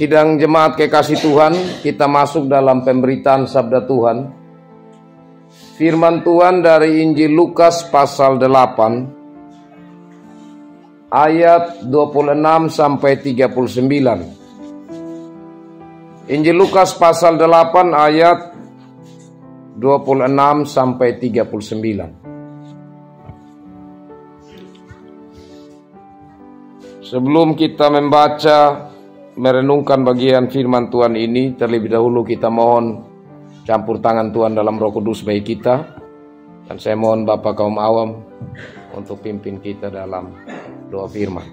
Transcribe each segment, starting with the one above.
Sidang jemaat kekasih Tuhan, kita masuk dalam pemberitaan sabda Tuhan. Firman Tuhan dari Injil Lukas pasal 8 ayat 26 sampai 39. Injil Lukas pasal 8 ayat 26 sampai 39. Sebelum kita membaca merenungkan bagian firman Tuhan ini, terlebih dahulu kita mohon campur tangan Tuhan dalam Roh Kudus bagi kita. Dan saya mohon Bapak kaum awam untuk pimpin kita dalam doa firman.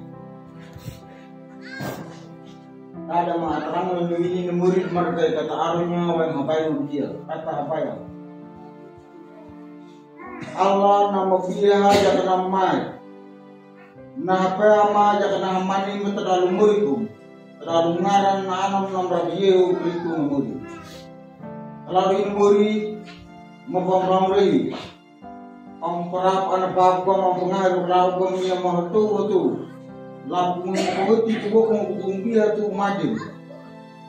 Ada mengatakan ini murid mereka kata arunya yang ngapain dia kata apa ya? Allah nama dia jangan nama. Nah apa ama jangan nama ini terlalu muridku. Terlalu ngaran anam nomor dia beriku murid. Terlalu ini murid mempengaruhi. Amperap anak bapak mempengaruhi lagu yang mahatu itu. Lagu menguti cukup mengumpia tu maju.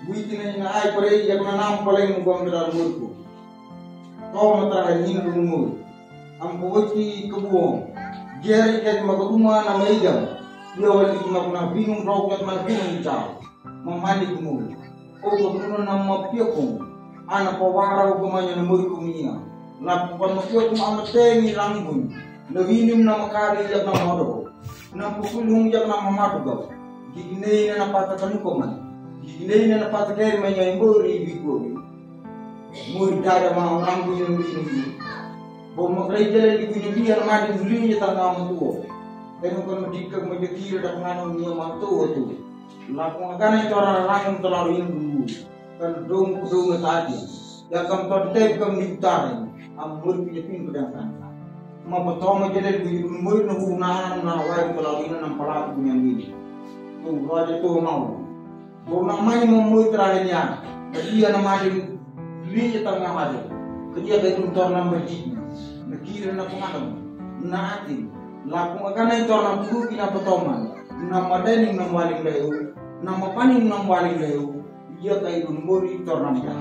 Buitin ini ay pare yang nanam paling mengom terlalu muridku. Kau matarahan ini dulu. Amputi kebuang. Jari kat magutuma na maigam. Dia wali magna bingung roket na bingung caw. Memandi kemudi. Oh kemudian nama piakum. Anak pewara hukumannya nomor kumia. Lakukan piakum amat tengi langbun. Lewinim nama kari jak nama roh. Nama pulung jak nama maduga. Gini na napatakan hukuman. Gini na napatakan menyaimbori bikuri. Murid ada mau langbun yang begini. Bawa kerja di punya biar mandi dulunya tangga mantu. Tengok kan medikak medikir dak nganu nia mantu tu. Laku agana itu orang terlalu ini kan dong tadi. Ya kam tadi kam ditari. Amur punya pin pedangkan. Ma betoma jadi di murid nu nahan na wai terlalu ini nam pala punya ini. Tu raja tu mau. Bawa namanya memui terakhirnya. Dia nama dia tengah ada. Kerja itu torna masjid. Nakira na pengalaman, naati, laku agana itu orang buru kina petoman, nama dening nam waling leu, nama paning nam waling leu, ia kai dumbori torna dia,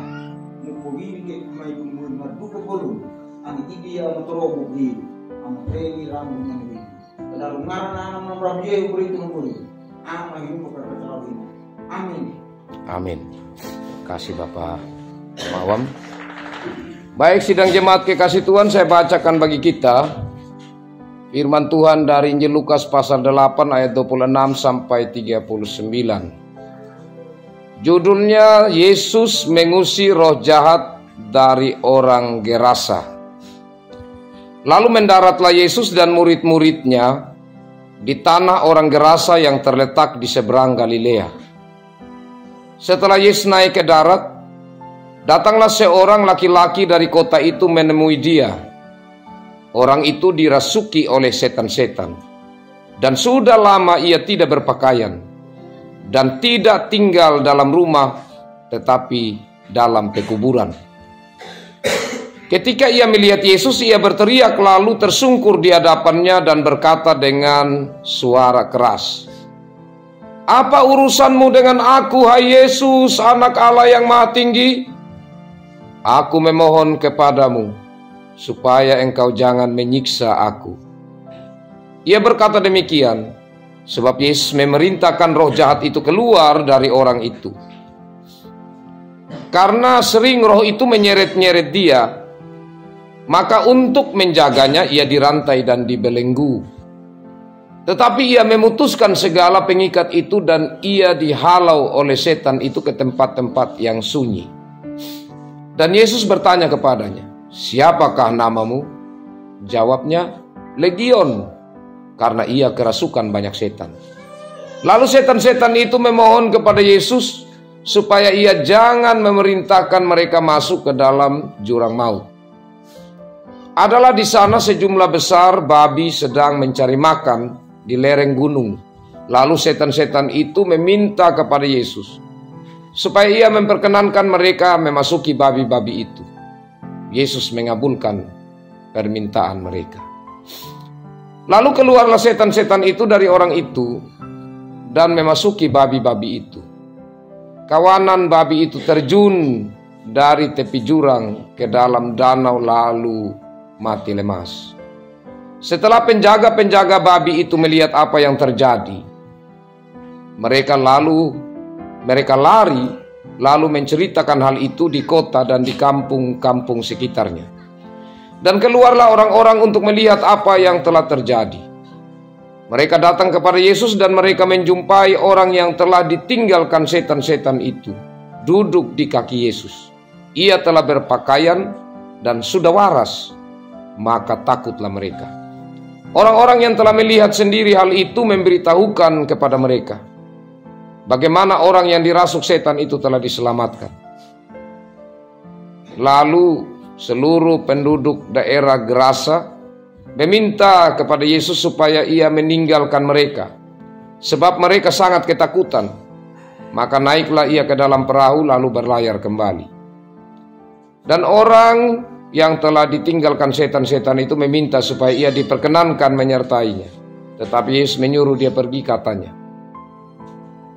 mupogi ke mai dumbori marbuka bolu, ang idia motorobo gi, ang treni ramu yang ini, lalu ngarana nam rabie beri dumbori, ama hidup berkatakan ini, amin. Amin. Kasih Bapak Mawam. Baik, sidang jemaat kekasih Tuhan, saya bacakan bagi kita firman Tuhan dari Injil Lukas pasal 8 ayat 26 sampai 39. Judulnya Yesus mengusir roh jahat dari orang Gerasa. Lalu mendaratlah Yesus dan murid-muridnya di tanah orang Gerasa yang terletak di seberang Galilea. Setelah Yesus naik ke darat, datanglah seorang laki-laki dari kota itu menemui dia. Orang itu dirasuki oleh setan-setan. Dan sudah lama ia tidak berpakaian. Dan tidak tinggal dalam rumah, tetapi dalam pekuburan. Ketika ia melihat Yesus, ia berteriak lalu tersungkur di hadapannya dan berkata dengan suara keras, "Apa urusanmu dengan aku, hai Yesus, Anak Allah yang Maha Tinggi? Aku memohon kepadamu, supaya engkau jangan menyiksa aku." Ia berkata demikian, sebab Yesus memerintahkan roh jahat itu keluar dari orang itu. Karena sering roh itu menyeret-nyeret dia, maka untuk menjaganya ia dirantai dan dibelenggu. Tetapi ia memutuskan segala pengikat itu dan ia dihalau oleh setan itu ke tempat-tempat yang sunyi. Dan Yesus bertanya kepadanya, "Siapakah namamu?" Jawabnya, "Legion," karena ia kerasukan banyak setan. Lalu setan-setan itu memohon kepada Yesus supaya ia jangan memerintahkan mereka masuk ke dalam jurang maut. Adalah di sana sejumlah besar babi sedang mencari makan di lereng gunung. Lalu setan-setan itu meminta kepada Yesus supaya ia memperkenankan mereka memasuki babi-babi itu. Yesus mengabulkan permintaan mereka. Lalu keluarlah setan-setan itu dari orang itu dan memasuki babi-babi itu. kawanan babi itu terjun dari tepi jurang ke dalam danau lalu mati lemas. Setelah penjaga-penjaga babi itu melihat apa yang terjadi, mereka lari lalu menceritakan hal itu di kota dan di kampung-kampung sekitarnya. Dan keluarlah orang-orang untuk melihat apa yang telah terjadi. Mereka datang kepada Yesus dan mereka menjumpai orang yang telah ditinggalkan setan-setan itu duduk di kaki Yesus. Ia telah berpakaian dan sudah waras, maka takutlah mereka. Orang-orang yang telah melihat sendiri hal itu memberitahukan kepada mereka bagaimana orang yang dirasuk setan itu telah diselamatkan. Lalu seluruh penduduk daerah Gerasa meminta kepada Yesus supaya ia meninggalkan mereka, sebab mereka sangat ketakutan. Maka naiklah ia ke dalam perahu lalu berlayar kembali. Dan orang yang telah ditinggalkan setan-setan itu meminta supaya ia diperkenankan menyertainya. Tetapi Yesus menyuruh dia pergi, katanya,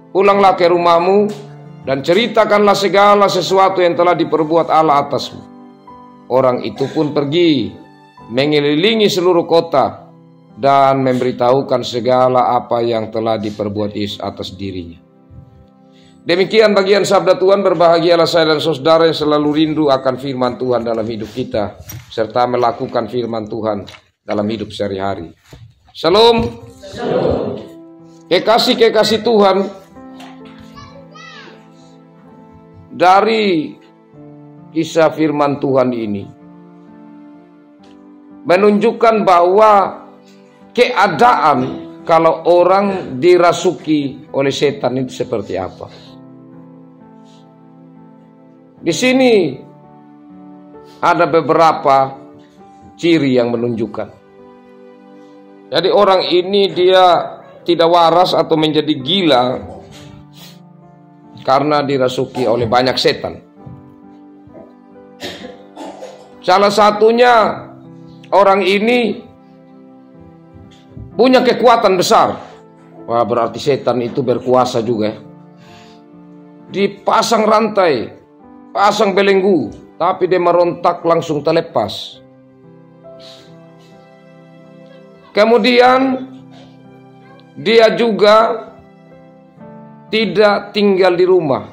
"Pulanglah ke rumahmu dan ceritakanlah segala sesuatu yang telah diperbuat Allah atasmu." Orang itu pun pergi mengelilingi seluruh kota dan memberitahukan segala apa yang telah diperbuat Yesus atas dirinya. Demikian bagian sabda Tuhan. Berbahagialah saya dan saudara yang selalu rindu akan firman Tuhan dalam hidup kita, serta melakukan firman Tuhan dalam hidup sehari-hari. Shalom. Shalom. Kekasih-kekasih Tuhan, dari kisah firman Tuhan ini menunjukkan bahwa keadaan kalau orang dirasuki oleh setan itu seperti apa. Di sini ada beberapa ciri yang menunjukkan. Jadi orang ini dia tidak waras atau menjadi gila karena dirasuki oleh banyak setan. Salah satunya, orang ini punya kekuatan besar. Wah, berarti setan itu berkuasa juga. Dipasang rantai, pasang belenggu, tapi dia merontak langsung terlepas. Kemudian dia juga tidak tinggal di rumah.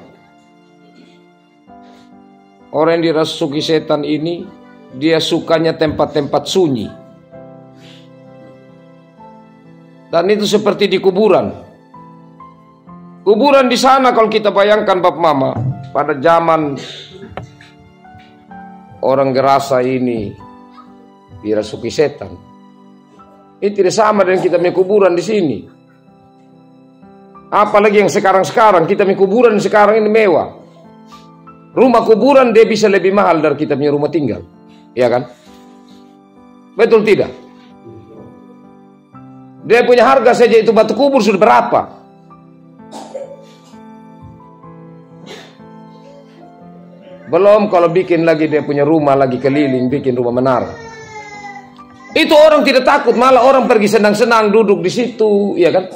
Orang yang dirasuki setan ini, dia sukanya tempat-tempat sunyi. Dan itu seperti di kuburan. Kuburan di sana kalau kita bayangkan Bapak Mama, pada zaman orang Gerasa ini dirasuki setan, itu tidak sama dengan kita punya kuburan di sini. Apalagi yang sekarang-sekarang, kita punya kuburan sekarang ini mewah. Rumah kuburan dia bisa lebih mahal dari kita punya rumah tinggal, ya kan? Betul tidak? Dia punya harga saja itu batu kubur sudah berapa? Belum kalau bikin lagi dia punya rumah lagi keliling, bikin rumah menara. Itu orang tidak takut, malah orang pergi senang-senang duduk di situ, ya kan?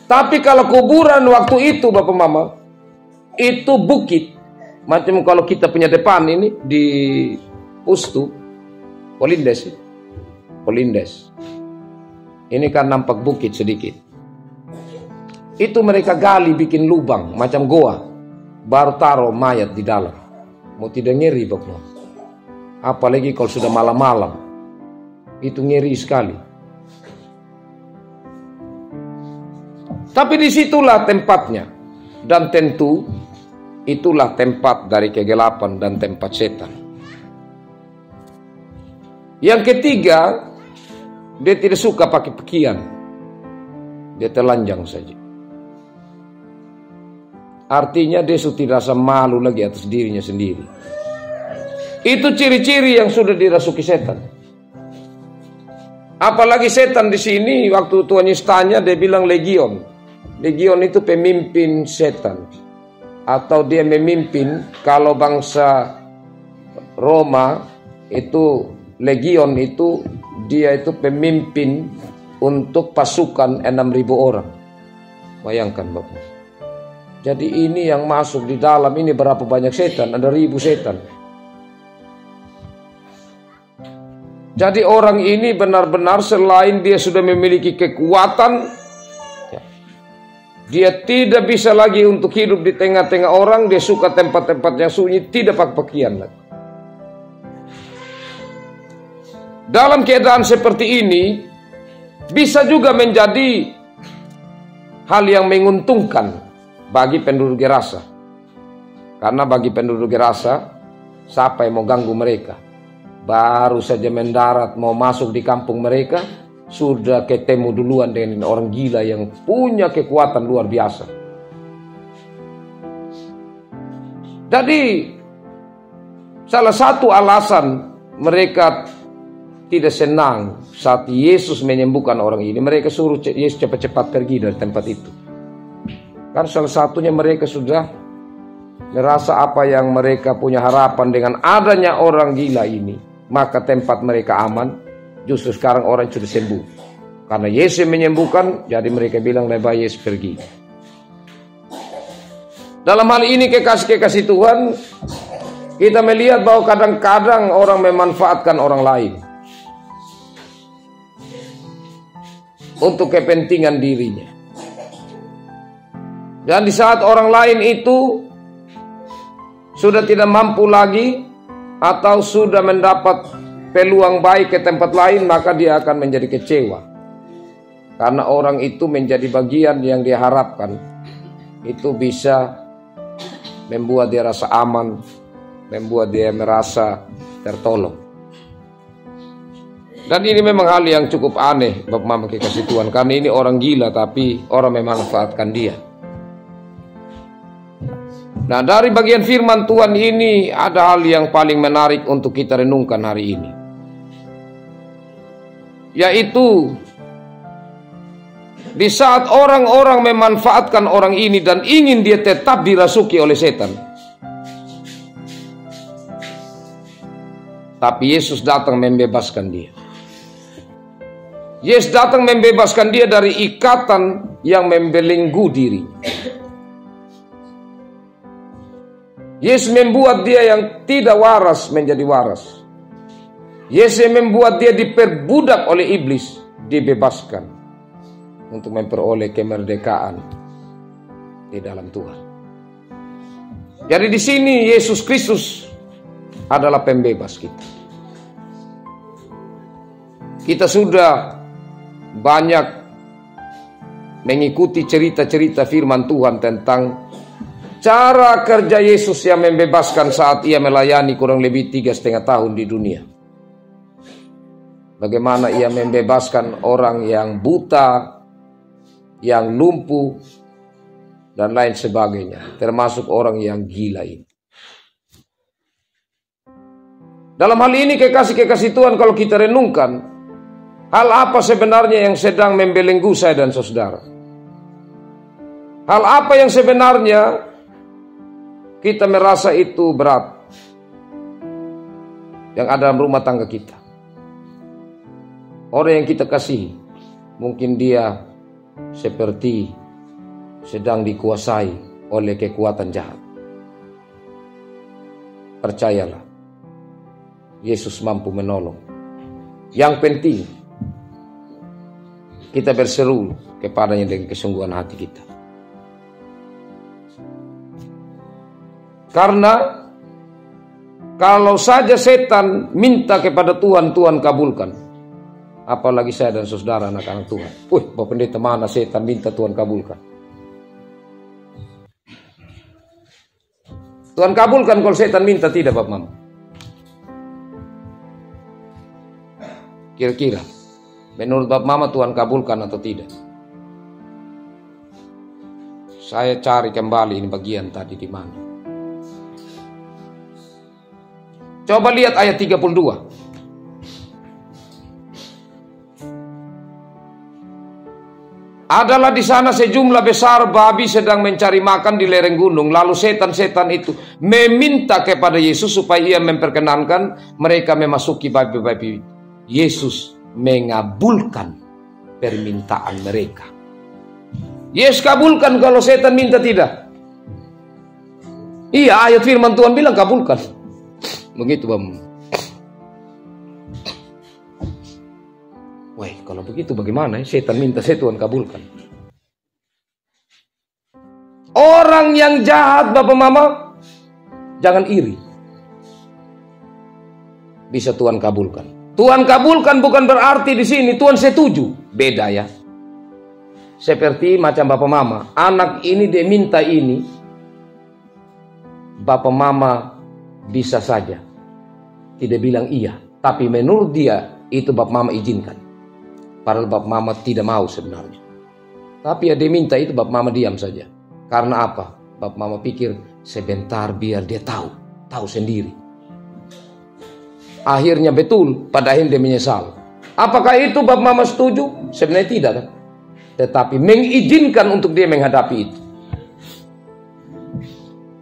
Tapi kalau kuburan waktu itu Bapak Mama, itu bukit. Macam kalau kita punya depan ini di Pustu, Polindes. Ini kan nampak bukit sedikit. Itu mereka gali bikin lubang macam goa, baru taruh mayat di dalam. Mau tidak ngeri Bapak Mama? Apalagi kalau sudah malam-malam, itu ngeri sekali. Tapi disitulah tempatnya, dan tentu itulah tempat dari kegelapan dan tempat setan. Yang ketiga, dia tidak suka pakai pakaian, dia telanjang saja. Artinya dia sudah tidak rasa malu lagi atas dirinya sendiri. Itu ciri-ciri yang sudah dirasuki setan. Apalagi setan di sini waktu Tuhan Yesus tanya, dia bilang legion. Legion itu pemimpin setan, atau dia memimpin. Kalau bangsa Roma itu legion itu dia itu pemimpin untuk pasukan 6.000 orang. Bayangkan Bapak. Jadi ini yang masuk di dalam ini berapa banyak setan? Ada 1000 setan. Jadi orang ini benar-benar selain dia sudah memiliki kekuatan, dia tidak bisa lagi untuk hidup di tengah-tengah orang. Dia suka tempat-tempat yang sunyi, tidak pakai pakaian lagi. Dalam keadaan seperti ini, bisa juga menjadi hal yang menguntungkan bagi penduduk Gerasa. Karena bagi penduduk Gerasa, siapa yang mau ganggu mereka? Baru saja mendarat mau masuk di kampung mereka, sudah ketemu duluan dengan orang gila yang punya kekuatan luar biasa. Jadi salah satu alasan mereka tidak senang saat Yesus menyembuhkan orang ini, mereka suruh Yesus cepat-cepat pergi dari tempat itu. Kan salah satunya mereka sudah merasa apa yang mereka punya harapan dengan adanya orang gila ini, maka tempat mereka aman. Justru sekarang orang sudah sembuh karena Yesus menyembuhkan. Jadi mereka bilang lebih baik Yesus pergi. Dalam hal ini kekasih-kekasih Tuhan, kita melihat bahwa kadang-kadang orang memanfaatkan orang lain untuk kepentingan dirinya. Dan di saat orang lain itu sudah tidak mampu lagi atau sudah mendapat peluang baik ke tempat lain, maka dia akan menjadi kecewa. Karena orang itu menjadi bagian yang dia harapkan. Itu bisa membuat dia rasa aman, membuat dia merasa tertolong. Dan ini memang hal yang cukup aneh, Bapak Mama kekasih Tuhan. Karena ini orang gila tapi orang memanfaatkan dia. Nah, dari bagian firman Tuhan ini ada hal yang paling menarik untuk kita renungkan hari ini. Yaitu di saat orang-orang memanfaatkan orang ini dan ingin dia tetap dirasuki oleh setan, tapi Yesus datang membebaskan dia. Yesus datang membebaskan dia dari ikatan yang membelenggu dirinya. Yesus membuat dia yang tidak waras menjadi waras. Yesus yang membuat dia diperbudak oleh iblis dibebaskan untuk memperoleh kemerdekaan di dalam Tuhan. Jadi di sini Yesus Kristus adalah pembebas kita. Kita sudah banyak mengikuti cerita-cerita firman Tuhan tentang cara kerja Yesus yang membebaskan saat ia melayani kurang lebih 3,5 tahun di dunia. Bagaimana ia membebaskan orang yang buta, yang lumpuh, dan lain sebagainya. Termasuk orang yang gila ini. Dalam hal ini kekasih-kekasih Tuhan, kalau kita renungkan, hal apa sebenarnya yang sedang membelenggu saya dan saudara? Hal apa yang sebenarnya kita merasa itu berat yang ada dalam rumah tangga kita? Orang yang kita kasihi, mungkin dia seperti sedang dikuasai oleh kekuatan jahat. Percayalah, Yesus mampu menolong. Yang penting, kita berseru kepadanya dengan kesungguhan hati kita. Karena kalau saja setan minta kepada Tuhan, Tuhan kabulkan. Apalagi saya dan saudara anak-anak Tuhan. Bapak Pendeta, mana setan minta Tuhan kabulkan? Tuhan kabulkan kalau setan minta tidak, Bapak Mama? Kira-kira menurut Bapak Mama Tuhan kabulkan atau tidak? Saya cari kembali ini bagian tadi di mana. Coba lihat ayat 32. Adalah di sana sejumlah besar babi sedang mencari makan di lereng gunung. Lalu setan-setan itu meminta kepada Yesus supaya ia memperkenankan mereka memasuki babi-babi. Yesus mengabulkan permintaan mereka. Yesus kabulkan kalau setan minta tidak? Iya, ayat firman Tuhan bilang kabulkan. Begitu, Bang. Wah, kalau begitu bagaimana? Setan minta, saya Tuhan kabulkan. Orang yang jahat, Bapak Mama, jangan iri. Bisa Tuhan kabulkan. Tuhan kabulkan bukan berarti di sini Tuhan setuju. Beda ya. Seperti macam Bapak Mama, anak ini dia minta ini, Bapak Mama bisa saja tidak bilang iya, tapi menurut dia itu Bapak Mama izinkan. Padahal Bapak Mama tidak mau sebenarnya. Tapi ya dia minta itu, Bapak Mama diam saja. Karena apa? Bapak Mama pikir sebentar biar dia tahu sendiri. Akhirnya betul, pada akhirnya dia menyesal. Apakah itu Bapak Mama setuju? Sebenarnya tidak kan? Tetapi mengizinkan untuk dia menghadapi itu.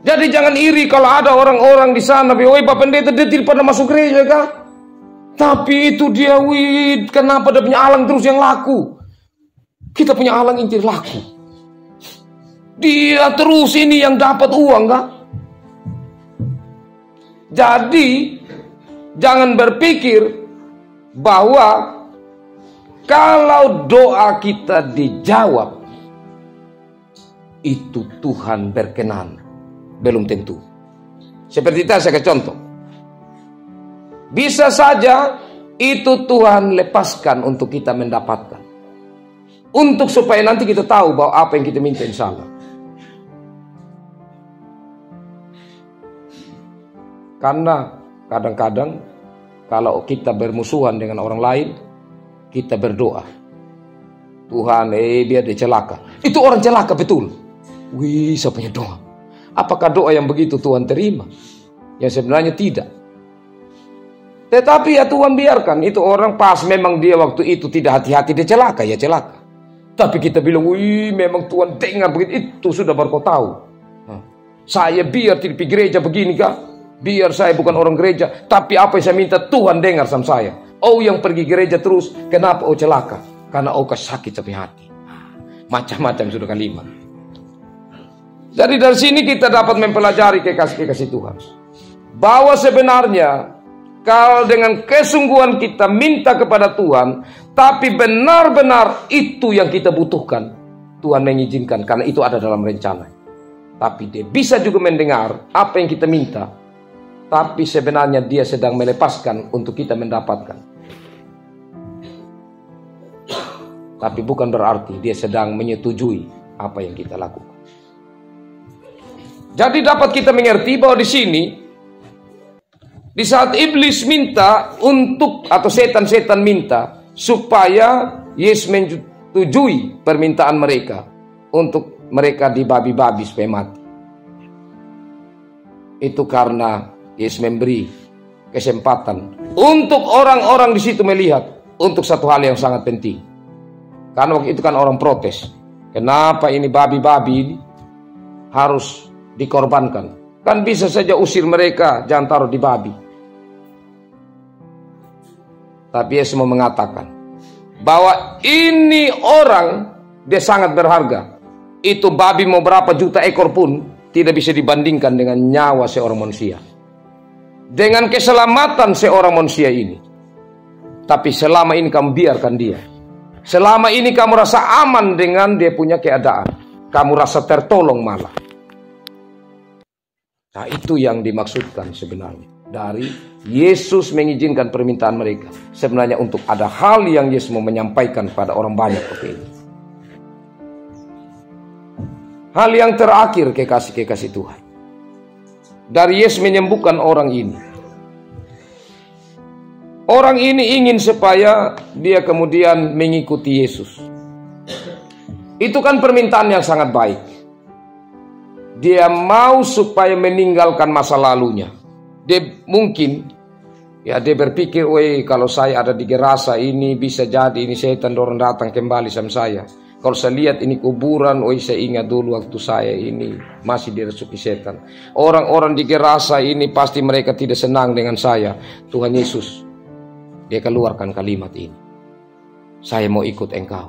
Jadi jangan iri kalau ada orang-orang di sana, woi Bapak Pendeta dia tidak pernah masuk gereja kah? Tapi itu dia, kenapa dia punya alang terus yang laku? Kita punya alang yang tidak laku. Dia terus ini yang dapat uang kah? Jadi jangan berpikir bahwa kalau doa kita dijawab itu Tuhan berkenan. Belum tentu. Seperti itu saya kasih contoh. Bisa saja itu Tuhan lepaskan untuk kita mendapatkan. Untuk supaya nanti kita tahu bahwa apa yang kita minta insya Allah. Karena kadang-kadang kalau kita bermusuhan dengan orang lain, kita berdoa, Tuhan biar dia celaka. Itu orang celaka betul. Saya punya doa. Apakah doa yang begitu Tuhan terima? Yang sebenarnya tidak. Tetapi ya Tuhan biarkan itu orang pas memang dia waktu itu tidak hati-hati dia celaka, ya celaka. Tapi kita bilang, memang Tuhan dengar begitu, itu sudah baru kau tahu. Saya biar tidak pergi gereja begini kah? Biar saya bukan orang gereja, tapi apa yang saya minta Tuhan dengar sama saya. Oh yang pergi gereja terus, kenapa celaka? Karena sakit sampai hati. Macam-macam sudah kalimat. Jadi dari sini kita dapat mempelajari kekasih Tuhan. Bahwa sebenarnya kalau dengan kesungguhan kita minta kepada Tuhan, tapi benar-benar itu yang kita butuhkan, Tuhan mengizinkan karena itu ada dalam rencana. Tapi dia bisa juga mendengar apa yang kita minta, tapi sebenarnya dia sedang melepaskan untuk kita mendapatkan. Tapi bukan berarti dia sedang menyetujui apa yang kita lakukan. Jadi dapat kita mengerti bahwa di sini, di saat iblis minta untuk, atau setan-setan minta supaya Yesus menyetujui permintaan mereka untuk mereka dibabi-babi supaya mati. Itu karena Yesus memberi kesempatan untuk orang-orang di situ melihat untuk satu hal yang sangat penting. Karena waktu itu kan orang protes, kenapa ini babi-babi ini harus dikorbankan? Kan bisa saja usir mereka, jangan taruh di babi. Tapi Yesus mau mengatakan bahwa ini orang dia sangat berharga. Itu babi mau berapa juta ekor pun tidak bisa dibandingkan dengan nyawa seorang manusia, dengan keselamatan seorang manusia ini. Tapi selama ini kamu biarkan dia, selama ini kamu rasa aman dengan dia punya keadaan, kamu rasa tertolong malah. Nah itu yang dimaksudkan sebenarnya dari Yesus mengizinkan permintaan mereka. Sebenarnya untuk ada hal yang Yesus mau menyampaikan pada orang banyak seperti ini. Hal yang terakhir kekasih-kekasih Tuhan, dari Yesus menyembuhkan orang ini. Orang ini ingin supaya dia kemudian mengikuti Yesus. Itu kan permintaan yang sangat baik. Dia mau supaya meninggalkan masa lalunya. Dia mungkin, ya dia berpikir, kalau saya ada di Gerasa ini bisa jadi ini setan dorong datang kembali sama saya. Kalau saya lihat ini kuburan, saya ingat dulu waktu saya ini masih dirasuki setan. Orang-orang di Gerasa ini pasti mereka tidak senang dengan saya. Tuhan Yesus, dia keluarkan kalimat ini, saya mau ikut engkau.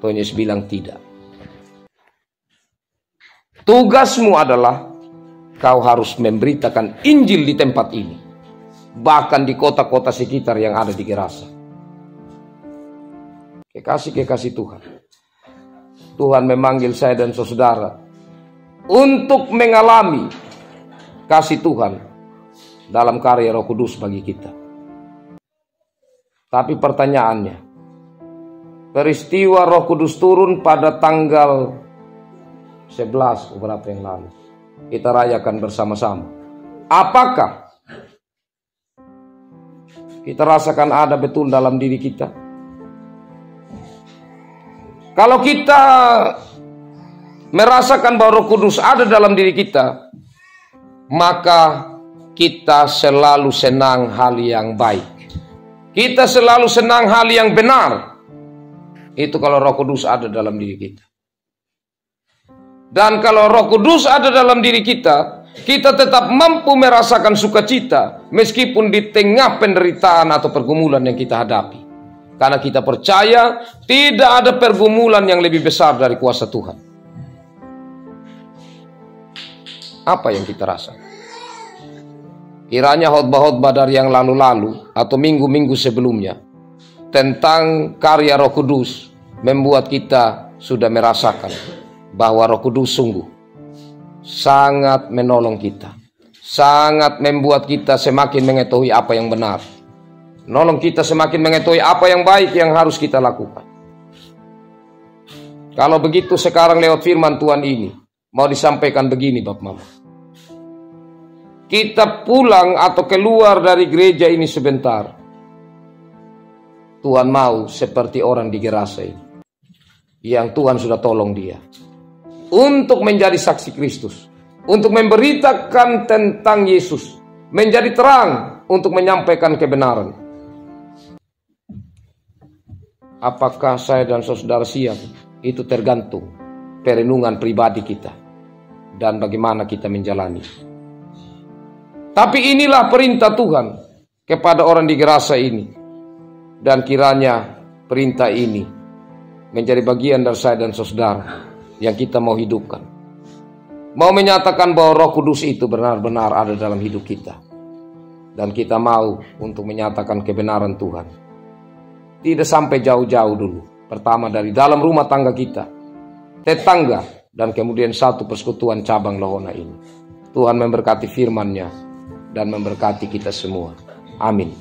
Tuhan Yesus bilang tidak. Tugasmu adalah kau harus memberitakan Injil di tempat ini, bahkan di kota-kota sekitar yang ada di Gerasa. Kekasih-kekasih Tuhan, Tuhan memanggil saya dan saudara untuk mengalami kasih Tuhan dalam karya Roh Kudus bagi kita. Tapi pertanyaannya, peristiwa Roh Kudus turun pada tanggal 11 beberapa yang lalu, kita rayakan bersama-sama. Apakah kita rasakan ada betul dalam diri kita? Kalau kita merasakan bahwa Roh Kudus ada dalam diri kita, maka kita selalu senang hal yang baik. Kita selalu senang hal yang benar. Itu kalau Roh Kudus ada dalam diri kita. Dan kalau Roh Kudus ada dalam diri kita, kita tetap mampu merasakan sukacita meskipun di tengah penderitaan atau pergumulan yang kita hadapi. Karena kita percaya tidak ada pergumulan yang lebih besar dari kuasa Tuhan. Apa yang kita rasa? Kiranya khotbah-khotbah dari yang lalu-lalu atau minggu-minggu sebelumnya tentang karya Roh Kudus membuat kita sudah merasakan bahwa Roh Kudus sungguh sangat menolong kita, sangat membuat kita semakin mengetahui apa yang benar, nolong kita semakin mengetahui apa yang baik yang harus kita lakukan. Kalau begitu sekarang lewat firman Tuhan ini mau disampaikan begini Bapak Mama. Kita pulang atau keluar dari gereja ini sebentar, Tuhan mau seperti orang di Gerasa ini, yang Tuhan sudah tolong dia untuk menjadi saksi Kristus, untuk memberitakan tentang Yesus, menjadi terang untuk menyampaikan kebenaran. Apakah saya dan saudara siap? Itu tergantung perenungan pribadi kita dan bagaimana kita menjalani. Tapi inilah perintah Tuhan kepada orang di Gerasa ini. Dan kiranya perintah ini menjadi bagian dari saya dan saudara yang kita mau hidupkan. Mau menyatakan bahwa Roh Kudus itu benar-benar ada dalam hidup kita. Dan kita mau untuk menyatakan kebenaran Tuhan. Tidak sampai jauh-jauh dulu. Pertama dari dalam rumah tangga kita, tetangga, dan kemudian satu persekutuan cabang Lohona ini. Tuhan memberkati firman-Nya dan memberkati kita semua. Amin.